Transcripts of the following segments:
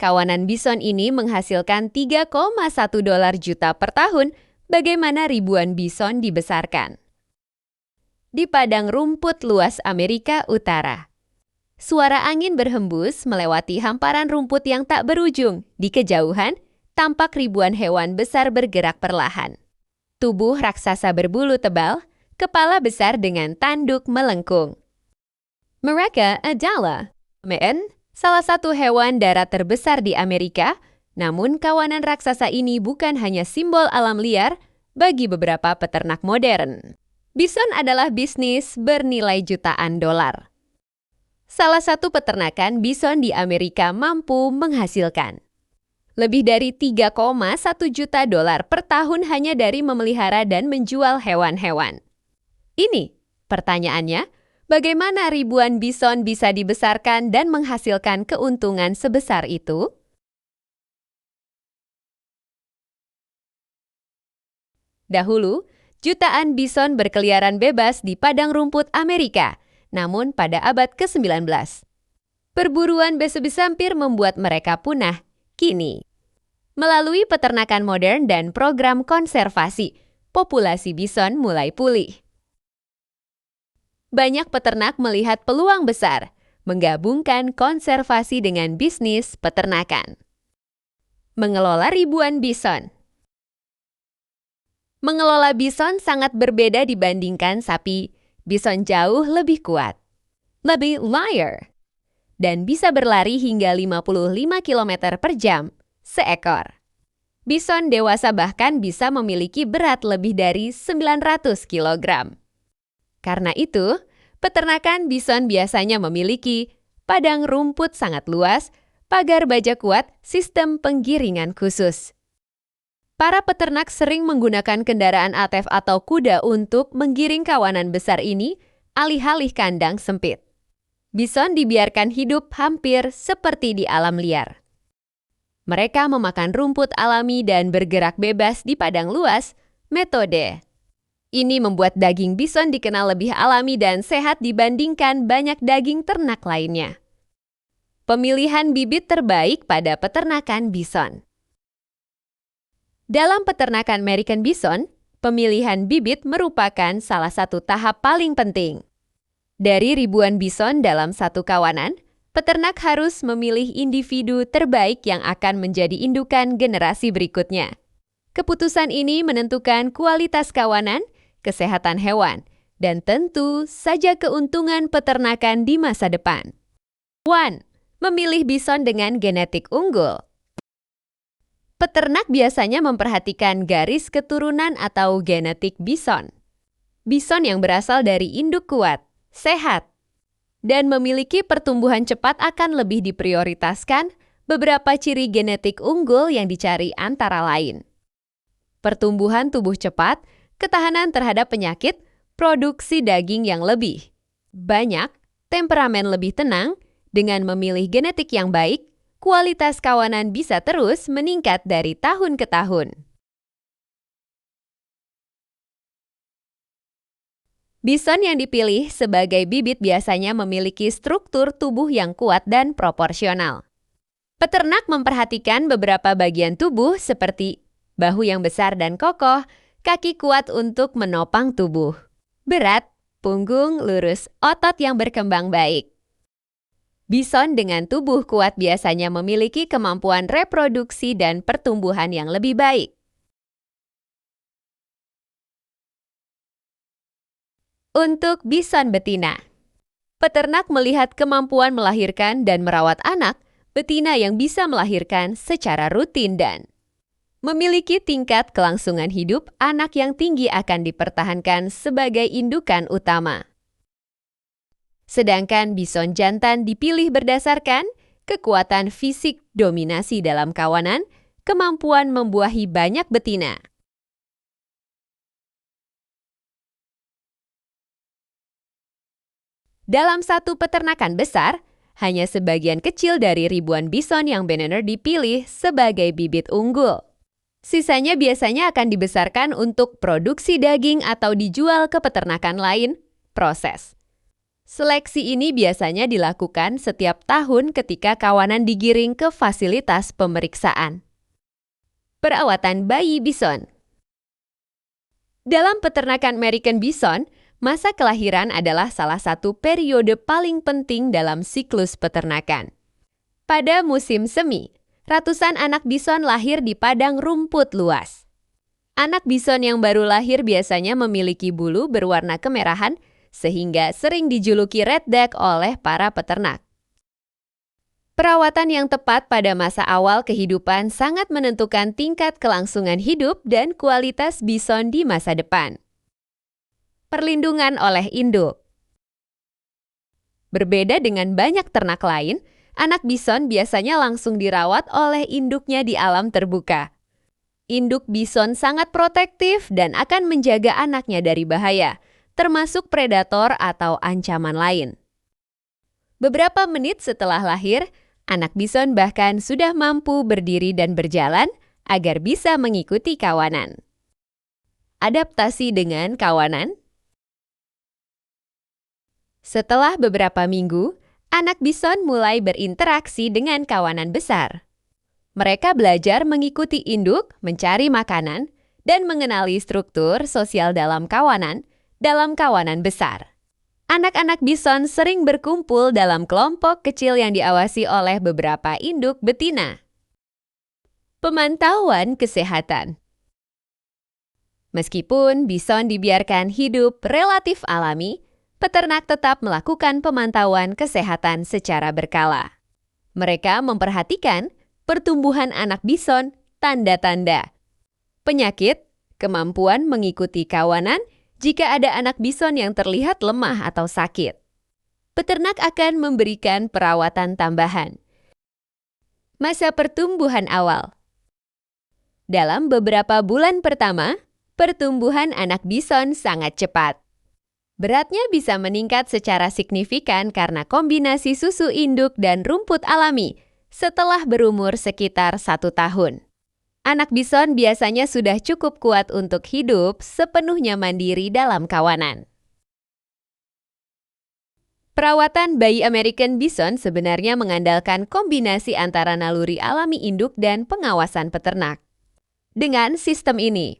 Kawanan bison ini menghasilkan 3,1 dolar juta per tahun. Bagaimana ribuan bison dibesarkan? Di padang rumput luas Amerika Utara. Suara angin berhembus melewati hamparan rumput yang tak berujung. Di kejauhan, tampak ribuan hewan besar bergerak perlahan. Tubuh raksasa berbulu tebal, kepala besar dengan tanduk melengkung. Mereka adalah salah satu hewan darat terbesar di Amerika, namun kawanan raksasa ini bukan hanya simbol alam liar bagi beberapa peternak modern. Bison adalah bisnis bernilai jutaan dolar. Salah satu peternakan bison di Amerika mampu menghasilkan lebih dari 3,1 juta dolar per tahun hanya dari memelihara dan menjual hewan-hewan. Ini pertanyaannya, bagaimana ribuan bison bisa dibesarkan dan menghasilkan keuntungan sebesar itu? Dahulu, jutaan bison berkeliaran bebas di padang rumput Amerika, namun pada abad ke-19. Perburuan beso-besampir membuat mereka punah. Kini, melalui peternakan modern dan program konservasi, populasi bison mulai pulih. Banyak peternak melihat peluang besar, menggabungkan konservasi dengan bisnis peternakan. Mengelola ribuan bison. Mengelola bison sangat berbeda dibandingkan sapi. Bison jauh lebih kuat, lebih liar, dan bisa berlari hingga 55 km per jam seekor. Bison dewasa bahkan bisa memiliki berat lebih dari 900 kg. Karena itu, peternakan bison biasanya memiliki padang rumput sangat luas, pagar baja kuat, sistem penggiringan khusus. Para peternak sering menggunakan kendaraan ATV atau kuda untuk menggiring kawanan besar ini alih-alih kandang sempit. Bison dibiarkan hidup hampir seperti di alam liar. Mereka memakan rumput alami dan bergerak bebas di padang luas. Metode ini membuat daging bison dikenal lebih alami dan sehat dibandingkan banyak daging ternak lainnya. Pemilihan bibit terbaik pada peternakan bison. Dalam peternakan American bison, pemilihan bibit merupakan salah satu tahap paling penting. Dari ribuan bison dalam satu kawanan, peternak harus memilih individu terbaik yang akan menjadi indukan generasi berikutnya. Keputusan ini menentukan kualitas kawanan, kesehatan hewan, dan tentu saja keuntungan peternakan di masa depan. 1. Memilih bison dengan genetik unggul. Peternak biasanya memperhatikan garis keturunan atau genetik bison. Bison yang berasal dari induk kuat, sehat, dan memiliki pertumbuhan cepat akan lebih diprioritaskan. Beberapa ciri genetik unggul yang dicari antara lain: pertumbuhan tubuh cepat, ketahanan terhadap penyakit, produksi daging yang lebih banyak, temperamen lebih tenang. Dengan memilih genetik yang baik, kualitas kawanan bisa terus meningkat dari tahun ke tahun. Bison yang dipilih sebagai bibit biasanya memiliki struktur tubuh yang kuat dan proporsional. Peternak memperhatikan beberapa bagian tubuh seperti bahu yang besar dan kokoh, kaki kuat untuk menopang tubuh, berat, punggung lurus, otot yang berkembang baik. Bison dengan tubuh kuat biasanya memiliki kemampuan reproduksi dan pertumbuhan yang lebih baik. Untuk bison betina, peternak melihat kemampuan melahirkan dan merawat anak betina yang bisa melahirkan secara rutin dan memiliki tingkat kelangsungan hidup anak yang tinggi akan dipertahankan sebagai indukan utama. Sedangkan bison jantan dipilih berdasarkan kekuatan fisik, dominasi dalam kawanan, kemampuan membuahi banyak betina. Dalam satu peternakan besar, hanya sebagian kecil dari ribuan bison yang benar-benar dipilih sebagai bibit unggul. Sisanya biasanya akan dibesarkan untuk produksi daging atau dijual ke peternakan lain. Proses Seleksi ini biasanya dilakukan setiap tahun ketika kawanan digiring ke fasilitas pemeriksaan. Perawatan bayi bison. Dalam peternakan American bison, masa kelahiran adalah salah satu periode paling penting dalam siklus peternakan. Pada musim semi, ratusan anak bison lahir di padang rumput luas. Anak bison yang baru lahir biasanya memiliki bulu berwarna kemerahan, sehingga sering dijuluki redneck oleh para peternak. Perawatan yang tepat pada masa awal kehidupan sangat menentukan tingkat kelangsungan hidup dan kualitas bison di masa depan. Perlindungan oleh induk. Berbeda dengan banyak ternak lain, anak bison biasanya langsung dirawat oleh induknya di alam terbuka. Induk bison sangat protektif dan akan menjaga anaknya dari bahaya, termasuk predator atau ancaman lain. Beberapa menit setelah lahir, anak bison bahkan sudah mampu berdiri dan berjalan agar bisa mengikuti kawanan. Adaptasi dengan kawanan. Setelah beberapa minggu, anak bison mulai berinteraksi dengan kawanan besar. Mereka belajar mengikuti induk, mencari makanan, dan mengenali struktur sosial dalam kawanan besar. Anak-anak bison sering berkumpul dalam kelompok kecil yang diawasi oleh beberapa induk betina. Pemantauan kesehatan. Meskipun bison dibiarkan hidup relatif alami, peternak tetap melakukan pemantauan kesehatan secara berkala. Mereka memperhatikan pertumbuhan anak bison, tanda-tanda penyakit, kemampuan mengikuti kawanan jika ada anak bison yang terlihat lemah atau sakit. Peternak akan memberikan perawatan tambahan. Masa pertumbuhan awal. Dalam beberapa bulan pertama, pertumbuhan anak bison sangat cepat. Beratnya bisa meningkat secara signifikan karena kombinasi susu induk dan rumput alami setelah berumur sekitar 1 tahun. Anak bison biasanya sudah cukup kuat untuk hidup sepenuhnya mandiri dalam kawanan. Perawatan bayi American bison sebenarnya mengandalkan kombinasi antara naluri alami induk dan pengawasan peternak. Dengan sistem ini,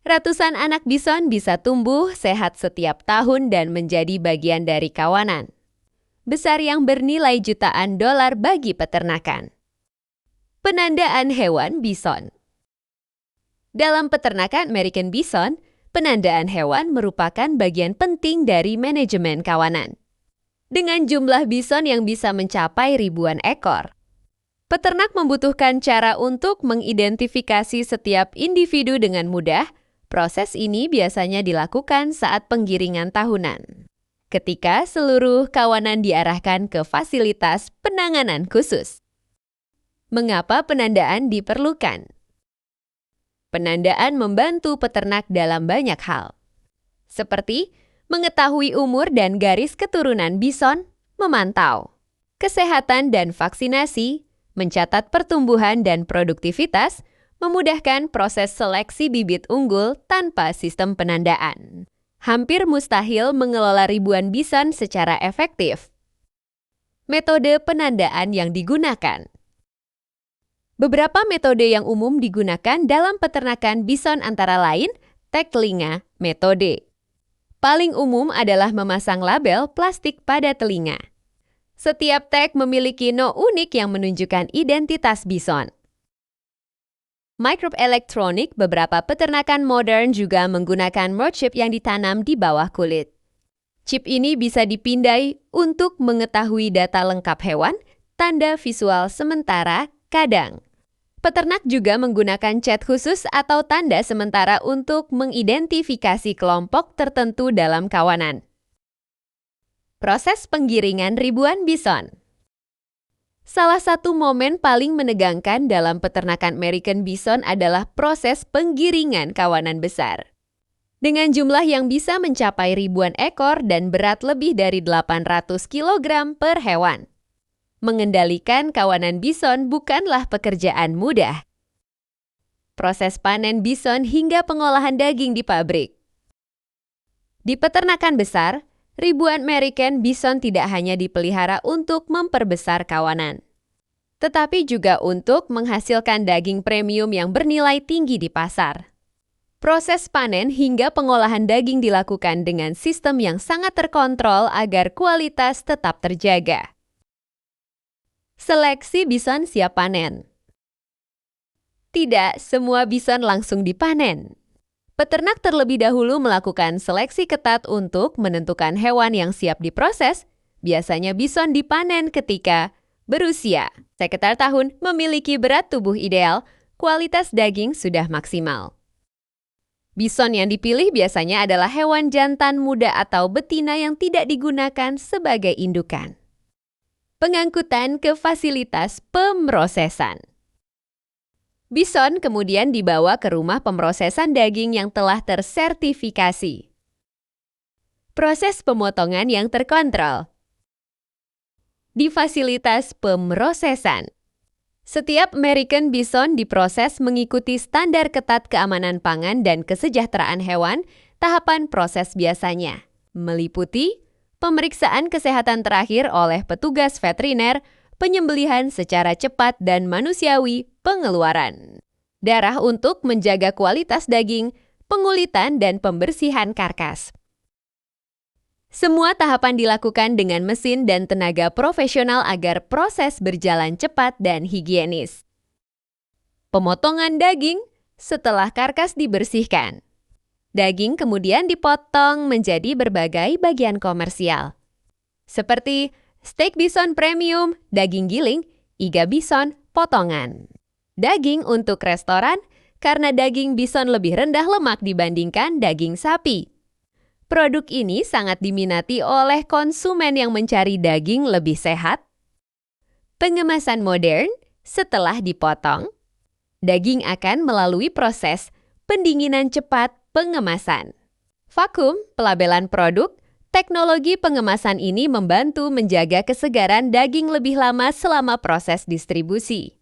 ratusan anak bison bisa tumbuh sehat setiap tahun dan menjadi bagian dari kawanan besar yang bernilai jutaan dolar bagi peternakan. Penandaan hewan bison. Dalam peternakan American bison, penandaan hewan merupakan bagian penting dari manajemen kawanan. Dengan jumlah bison yang bisa mencapai ribuan ekor, peternak membutuhkan cara untuk mengidentifikasi setiap individu dengan mudah. Proses ini biasanya dilakukan saat penggiringan tahunan, ketika seluruh kawanan diarahkan ke fasilitas penanganan khusus. Mengapa penandaan diperlukan? Penandaan membantu peternak dalam banyak hal, seperti mengetahui umur dan garis keturunan bison, memantau kesehatan dan vaksinasi, mencatat pertumbuhan dan produktivitas, memudahkan proses seleksi bibit unggul tanpa sistem penandaan. Hampir mustahil mengelola ribuan bison secara efektif. Metode penandaan yang digunakan. Beberapa metode yang umum digunakan dalam peternakan bison antara lain tag telinga metode. Paling umum adalah memasang label plastik pada telinga. Setiap tag memiliki no unik yang menunjukkan identitas bison. Mikroelektronik, beberapa peternakan modern juga menggunakan microchip yang ditanam di bawah kulit. Chip ini bisa dipindai untuk mengetahui data lengkap hewan, tanda visual sementara kadang. Peternak juga menggunakan cat khusus atau tanda sementara untuk mengidentifikasi kelompok tertentu dalam kawanan. Proses penggiringan ribuan bison. Salah satu momen paling menegangkan dalam peternakan American bison adalah proses penggiringan kawanan besar. Dengan jumlah yang bisa mencapai ribuan ekor dan berat lebih dari 800 kg per hewan. Mengendalikan kawanan bison bukanlah pekerjaan mudah. Proses panen bison hingga pengolahan daging di pabrik. Di peternakan besar, Ribuan American Bison tidak hanya dipelihara untuk memperbesar kawanan, tetapi juga untuk menghasilkan daging premium yang bernilai tinggi di pasar. Proses panen hingga pengolahan daging dilakukan dengan sistem yang sangat terkontrol agar kualitas tetap terjaga. Seleksi bison siap panen. Tidak semua bison langsung dipanen. Peternak terlebih dahulu melakukan seleksi ketat untuk menentukan hewan yang siap diproses. Biasanya bison dipanen ketika berusia sekitar tahun, memiliki berat tubuh ideal, kualitas daging sudah maksimal. Bison yang dipilih biasanya adalah hewan jantan muda atau betina yang tidak digunakan sebagai indukan. Pengangkutan ke fasilitas pemrosesan. Bison kemudian dibawa ke rumah pemrosesan daging yang telah tersertifikasi. Proses pemotongan yang terkontrol. Di fasilitas pemrosesan, setiap American Bison diproses mengikuti standar ketat keamanan pangan dan kesejahteraan hewan. Tahapan proses biasanya meliputi pemeriksaan kesehatan terakhir oleh petugas veteriner, penyembelihan secara cepat dan manusiawi, pengeluaran darah untuk menjaga kualitas daging, pengulitan dan pembersihan karkas. Semua tahapan dilakukan dengan mesin dan tenaga profesional agar proses berjalan cepat dan higienis. Pemotongan daging setelah karkas dibersihkan. Daging kemudian dipotong menjadi berbagai bagian komersial, seperti steak bison premium, daging giling, iga bison, potongan. Daging untuk restoran karena daging bison lebih rendah lemak dibandingkan daging sapi. Produk ini sangat diminati oleh konsumen yang mencari daging lebih sehat. Pengemasan modern setelah dipotong. Daging akan melalui proses pendinginan cepat pengemasan. Vakum pelabelan produk. Teknologi pengemasan ini membantu menjaga kesegaran daging lebih lama selama proses distribusi.